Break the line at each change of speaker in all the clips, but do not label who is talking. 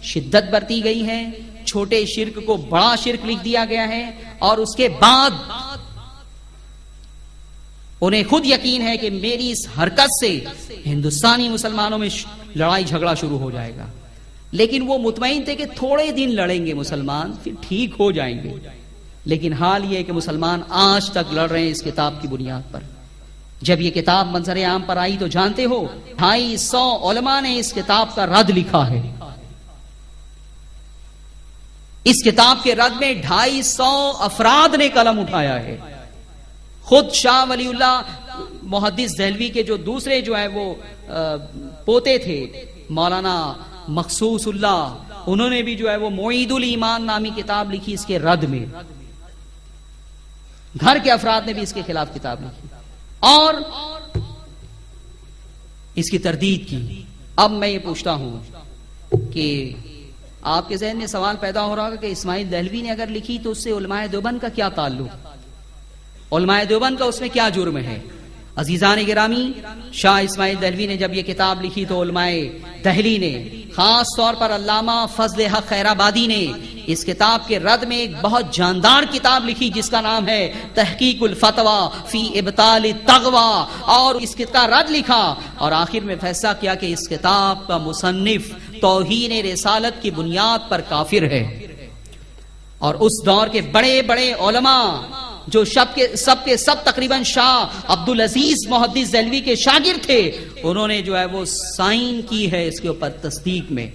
شدت برتی گئی ہے، چھوٹے شرک کو بڑا شرک لکھ دیا گیا ہے، اور اس کے بعد انہیں خود یقین ہے کہ میری اس حرکت سے ہندوستانی مسلمانوں میں لڑائی جھگڑا شروع ہو جائے گا، لیکن وہ مطمئن تھے کہ تھوڑے دن لڑیں گے مسلمان، پھر ٹھیک ہو جائیں گے. لیکن حال یہ ہے کہ مسلمان آج تک لڑ رہے ہیں اس کتاب کی بنیاد پر. جب یہ کتاب منظر عام پر آئی تو جانتے ہو 250 علماء نے اس کتاب کا رد لکھا ہے. اس کتاب کے رد میں 250 افراد نے قلم اٹھایا ہے. خود شاہ ولی اللہ محدث دہلوی کے جو دوسرے جو ہے وہ پوتے تھے مولانا مخصوص اللہ، انہوں نے بھی جو ہے وہ معید الایمان نامی کتاب لکھی اس کے رد میں. گھر کے افراد نے بھی اس کے خلاف کتاب لکھی اور اس کی تردید کی. اب میں یہ پوچھتا ہوں کہ آپ کے ذہن میں سوال پیدا ہو رہا ہوگا کہ اسماعیل دہلوی نے اگر لکھی تو اس سے علماء دیوبند کا کیا تعلق، علماء دیوبند کا اس میں کیا جرم ہے؟ عزیزان گرامی، شاہ اسماعیل دہلوی نے جب یہ کتاب لکھی تو علماء دہلی نے، خاص طور پر علامہ فضل حق خیرآبادی نے اس کتاب کے رد میں ایک بہت جاندار کتاب لکھی جس کا نام ہے تحقیق الفتوی فی ابطال التغوی، اور اس کا رد لکھا اور آخر میں فیصلہ کیا کہ اس کتاب کا مصنف توہین رسالت کی بنیاد پر کافر ہے. اور اس دور کے بڑے بڑے علماء جو سب کے سب تقریباً شاہ عبدالعزیز محدث دہلوی کے شاگرد تھے، انہوں نے جو ہے وہ سائن کی ہے اس کے اوپر، تصدیق میں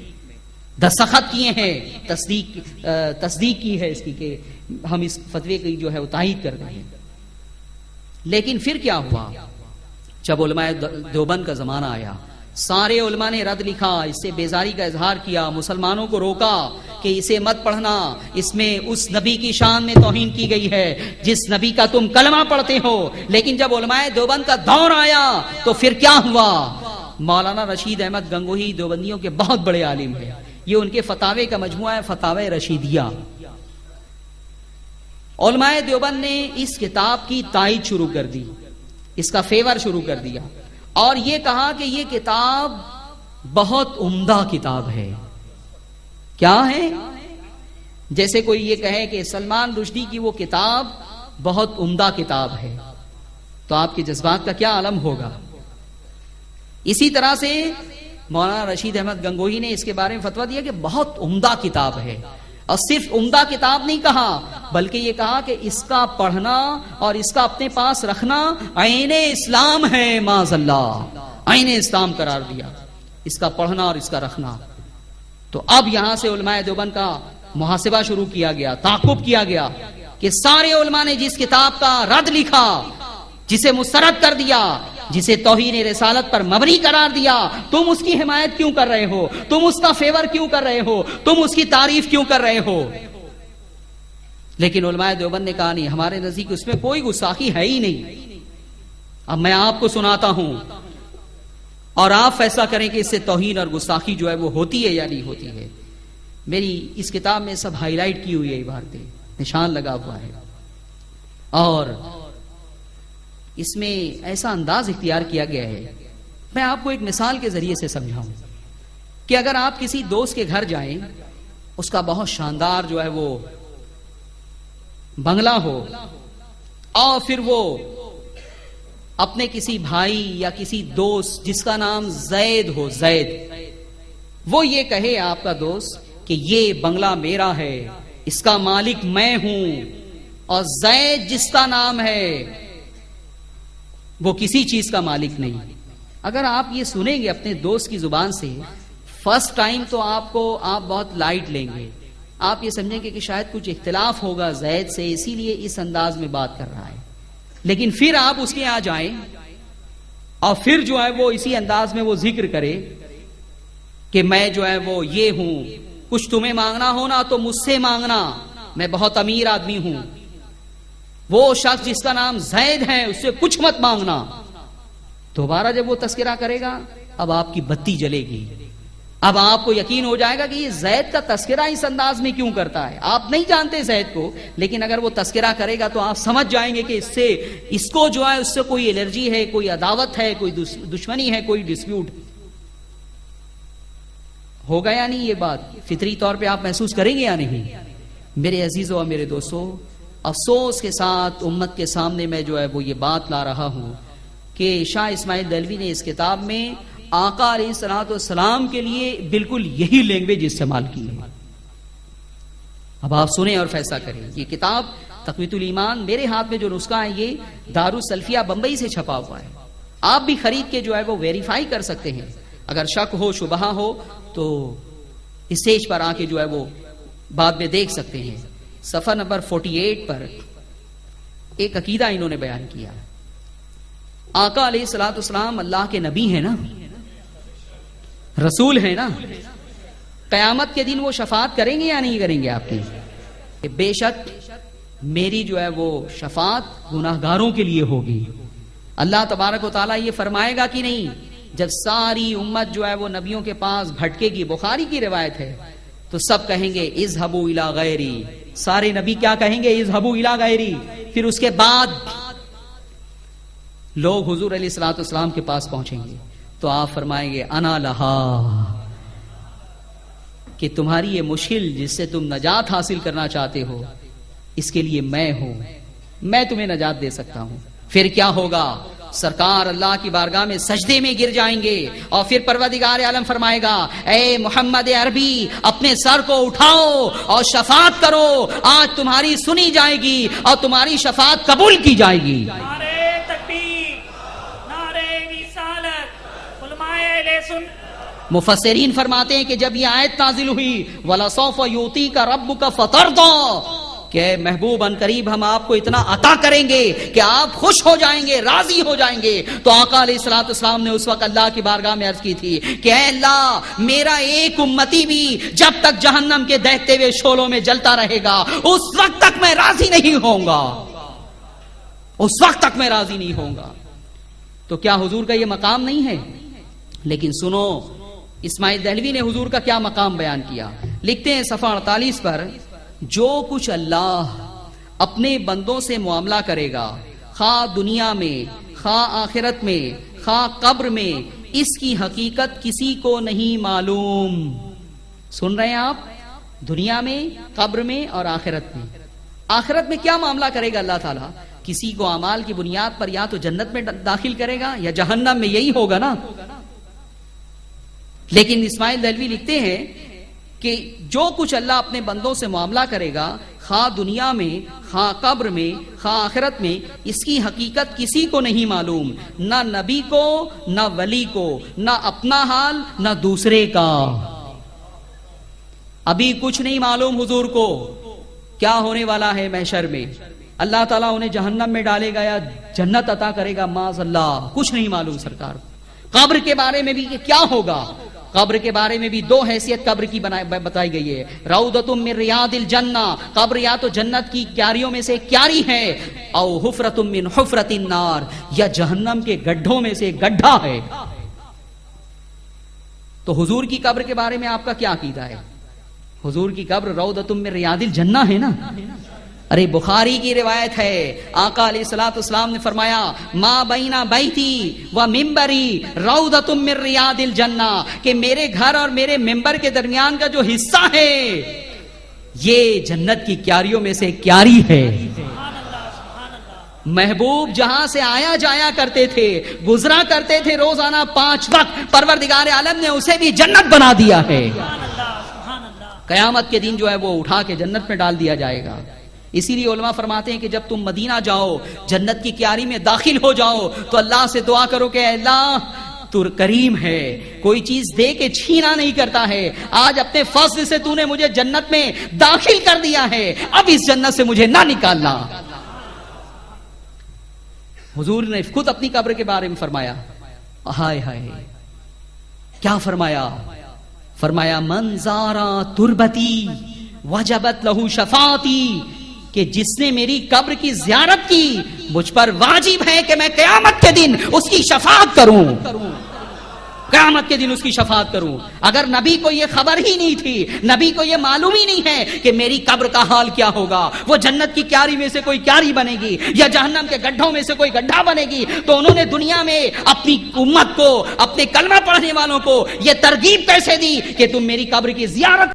دستخط کیے ہیں، تصدیق کی ہے اس کی کہ ہم اس فتوے کی جو ہے وہ تائید کر رہے ہیں. لیکن پھر کیا ہوا؟ جب علماء دیوبند کا زمانہ آیا، سارے علماء نے رد لکھا، اس سے بیزاری کا اظہار کیا، مسلمانوں کو روکا کہ اسے مت پڑھنا، اس میں اس نبی کی شان میں توہین کی گئی ہے جس نبی کا تم کلمہ پڑھتے ہو. لیکن جب علماء دیوبند کا دور آیا تو پھر کیا ہوا؟ مولانا رشید احمد گنگوہی دیوبندیوں کے بہت بڑے عالم ہیں، یہ ان کے فتاوے کا مجموعہ ہے فتاوی رشیدیہ. علماء دیوبند نے اس کتاب کی تائید شروع کر دی، اس کا فیور شروع کر دیا اور یہ کہا کہ یہ کتاب بہت عمدہ کتاب ہے. کیا ہے؟ جیسے کوئی یہ کہے کہ سلمان رشدی کی وہ کتاب بہت عمدہ کتاب ہے تو آپ کے جذبات کا کیا عالم ہوگا. اسی طرح سے مولانا رشید احمد گنگوہی نے اس کے بارے میں فتویٰ دیا کہ بہت عمدہ کتاب ہے، اور صرف عمدہ کتاب نہیں کہا بلکہ یہ کہا کہ اس کا پڑھنا اور اس کا اپنے پاس رکھنا عین اسلام ہے. معاذ اللہ، عین اسلام قرار دیا اس کا پڑھنا اور اس کا رکھنا. تو اب یہاں سے علماء دیوبند کا محاسبہ شروع کیا گیا، تعاقب کیا گیا کہ سارے علماء نے جس کتاب کا رد لکھا، جسے مسترد کر دیا، جسے توہین رسالت پر مبنی قرار دیا، تم اس کی حمایت کیوں کر رہے ہو؟ تم اس کا فیور کیوں کر رہے ہو؟ تم اس کی تعریف کیوں کر رہے ہو؟ لیکن علماء دیوبند نے کہا نہیں، ہمارے نزدیک اس میں کوئی گستاخی ہے ہی نہیں. اب میں آپ کو سناتا ہوں اور آپ فیصلہ کریں کہ اس سے توہین اور گستاخی جو ہے وہ ہوتی ہے یا نہیں ہوتی ہے. میری اس کتاب میں سب ہائی لائٹ کی ہوئی ہے عبارتیں، نشان لگا ہوا ہے، اور اس میں ایسا انداز اختیار کیا گیا ہے. میں آپ کو ایک مثال کے ذریعے سے سمجھاؤں کہ اگر آپ کسی دوست کے گھر جائیں، اس کا بہت شاندار جو ہے وہ بنگلہ ہو، اور پھر وہ اپنے کسی بھائی یا کسی دوست جس کا نام زید ہو، زید، وہ یہ کہے آپ کا دوست کہ یہ بنگلہ میرا ہے، اس کا مالک میں ہوں، اور زید جس کا نام ہے وہ کسی چیز کا مالک نہیں. اگر آپ یہ سنیں گے اپنے دوست کی زبان سے فرسٹ ٹائم تو آپ بہت لائٹ لیں گے، آپ یہ سمجھیں گے کہ شاید کچھ اختلاف ہوگا زید سے، اسی لیے اس انداز میں بات کر رہا ہے. لیکن پھر آپ اس کے یہاں جائیں اور پھر جو ہے وہ اسی انداز میں وہ ذکر کرے کہ میں جو ہے وہ یہ ہوں، کچھ تمہیں مانگنا ہو نا تو مجھ سے مانگنا، میں بہت امیر آدمی ہوں. وہ شخص جس کا نام زید ہے اس سے کچھ مت مانگنا. دوبارہ جب وہ تذکرہ کرے گا اب آپ کی بتی جلے گی، اب آپ کو یقین ہو جائے گا کہ یہ زید کا تذکرہ اس انداز میں کیوں کرتا ہے. آپ نہیں جانتے زید کو، لیکن اگر وہ تذکرہ کرے گا تو آپ سمجھ جائیں گے کہ اس کو جو ہے اس سے کوئی الرجی ہے، کوئی عداوت ہے، کوئی دشمنی ہے، کوئی ڈسپیوٹ. ہوگا یا نہیں؟ یہ بات فطری طور پہ آپ محسوس کریں گے یا نہیں؟ میرے عزیزوں اور میرے دوستوں، افسوس کے ساتھ امت کے سامنے میں جو ہے وہ یہ بات لا رہا ہوں کہ شاہ اسماعیل دہلوی نے اس کتاب میں آقا علیہ الصلوۃ والسلام کے لیے بالکل یہی لینگویج استعمال کی ہے۔ اب آپ سنیں اور فیصلہ کریں۔ یہ کتاب تقویۃ الایمان، میرے ہاتھ میں جو نسخہ ہے یہ دارالسلفیہ بمبئی سے چھپا ہوا ہے، آپ بھی خرید کے جو ہے وہ ویریفائی کر سکتے ہیں۔ اگر شک ہو شبہہ ہو تو اسٹیج پر آ کے جو ہے وہ بعد میں دیکھ سکتے ہیں۔ صفحہ نمبر 48 پر ایک عقیدہ انہوں نے بیان کیا، آقا علیہ الصلوۃ والسلام اللہ کے نبی ہیں نا، رسول ہیں نا، قیامت کے دن وہ شفاعت کریں گے یا نہیں کریں گے آپ کی؟ کہ بے شک میری جو ہے وہ شفاعت گناہگاروں کے لیے ہوگی۔ اللہ تبارک و تعالیٰ یہ فرمائے گا کہ نہیں، جب ساری امت جو ہے وہ نبیوں کے پاس بھٹکے گی، بخاری کی روایت ہے، تو سب کہیں گے اذهبوا الی غیری، سارے نبی کیا کہیں گے؟ اذهبوا الی غیری۔ پھر اس کے بعد لوگ حضور علیہ الصلوۃ والسلام کے پاس پہنچیں گے تو آپ فرمائیں گے انا لہا، کہ تمہاری یہ مشکل جس سے تم نجات حاصل کرنا چاہتے ہو، اس کے لیے میں ہوں، میں تمہیں نجات دے سکتا ہوں۔ پھر کیا ہوگا؟ سرکار اللہ کی بارگاہ میں سجدے میں گر جائیں گے اور پھر پروردگار عالم فرمائے گا اے محمد عربی اپنے سر کو اٹھاؤ اور شفاعت کرو، آج تمہاری سنی جائے گی اور تمہاری شفاعت قبول کی جائے گی۔
نعرہ تکبیر، نعرہ رسالت، علماء اہل سنت۔
مفسرین فرماتے ہیں کہ جب یہ آیت نازل ہوئی وَلَسَوْفَ يُعْطِيكَ رَبُّكَ فَتَرْضَىٰ، کہ محبوب ان قریب ہم آپ کو اتنا عطا کریں گے کہ آپ خوش ہو جائیں گے، راضی ہو جائیں گے، تو آقا علیہ الصلوۃ والسلام نے اس وقت اللہ کی بارگاہ میں عرض کی تھی کہ اے اللہ، میرا ایک امتی بھی جب تک جہنم کے دہتے ہوئے شعلوں میں جلتا رہے گا اس وقت تک میں راضی نہیں ہوں گا، اس وقت تک میں راضی نہیں ہوں گا۔ تو کیا حضور کا یہ مقام نہیں ہے؟ لیکن سنو اسماعیل دہلوی نے حضور کا کیا مقام بیان کیا۔ لکھتے ہیں صفحہ 48 پر، جو کچھ اللہ اپنے بندوں سے معاملہ کرے گا، خواہ دنیا میں، خواہ آخرت میں، خواہ قبر میں، اس کی حقیقت کسی کو نہیں معلوم۔ سن رہے ہیں آپ؟ دنیا میں، قبر میں اور آخرت میں۔ آخرت میں کیا معاملہ کرے گا اللہ تعالیٰ؟ کسی کو اعمال کی بنیاد پر یا تو جنت میں داخل کرے گا یا جہنم میں، یہی ہوگا نا۔ لیکن اسماعیل دہلوی لکھتے ہیں کہ جو کچھ اللہ اپنے بندوں سے معاملہ کرے گا، خواہ دنیا میں، خواہ قبر میں، خواہ آخرت میں، اس کی حقیقت کسی کو نہیں معلوم، نہ نبی کو، نہ ولی کو، نہ اپنا حال، نہ دوسرے کا۔ ابھی کچھ نہیں معلوم حضور کو کیا ہونے والا ہے محشر میں، اللہ تعالیٰ انہیں جہنم میں ڈالے گا یا جنت عطا کرے گا، معاذ اللہ، کچھ نہیں معلوم سرکار۔ قبر کے بارے میں بھی کہ کیا ہوگا، قبر کے بارے میں بھی دو حیثیت قبر کی بتائی گئی ہے، روضۃ من ریاض الجنہ، قبر یا تو جنت کی کیاریوں میں سے ایک کیاری ہے، او حفرۃ من حفرۃ النار، یا جہنم کے گڈھوں میں سے ایک گڈھا ہے۔ تو حضور کی قبر کے بارے میں آپ کا کیا عقیدہ ہے؟ حضور کی قبر روضۃ من ریاض الجنہ ہے نا۔ ارے بخاری کی روایت ہے، آقا علیہ الصلوۃ والسلام نے فرمایا ما بین بیتی و ممبری روضۃ من ریاض الجنہ، کہ میرے گھر اور میرے ممبر کے درمیان کا جو حصہ ہے یہ جنت کی کیاریوں میں سے کیاری ہے۔ محبوب جہاں سے آیا جایا کرتے تھے، گزرا کرتے تھے روزانہ 5 وقت، پروردگار عالم نے اسے بھی جنت بنا دیا ہے۔ قیامت کے دن جو ہے وہ اٹھا کے جنت میں ڈال دیا جائے گا۔ اسی لیے علماء فرماتے ہیں کہ جب تم مدینہ جاؤ، جنت کی کیاری میں داخل ہو جاؤ تو اللہ سے دعا کرو کہ اے اللہ تو کریم ہے، کوئی چیز دے کے چھینا نہیں کرتا ہے، آج اپنے فضل سے تو نے مجھے جنت میں داخل کر دیا ہے، اب اس جنت سے مجھے نہ نکالنا۔ حضور نے خود اپنی قبر کے بارے میں فرمایا، ہائے ہائے کیا فرمایا؟ فرمایا من زارا تربتی وجبت لہو شفاعتی، کہ جس نے میری قبر کی زیارت کی مجھ پر واجب ہے کہ میں قیامت کے دن اس کی شفاعت کروں۔ قیامت کے دن اس کی شفاعت کروں. اگر نبی کو یہ خبر ہی نہیں تھی, نبی کو یہ معلوم ہی نہیں ہے کہ میری قبر کا حال کیا ہوگا, وہ جنت کی کیاری میں سے کوئی کیاری بنے گی یا جہنم کے گڈھوں میں سے کوئی گڈھا بنے گی, تو انہوں نے دنیا میں اپنی امت کو, اپنے کلمہ پڑھنے والوں کو یہ ترغیب کیسے دی کہ تم میری قبر کی زیارت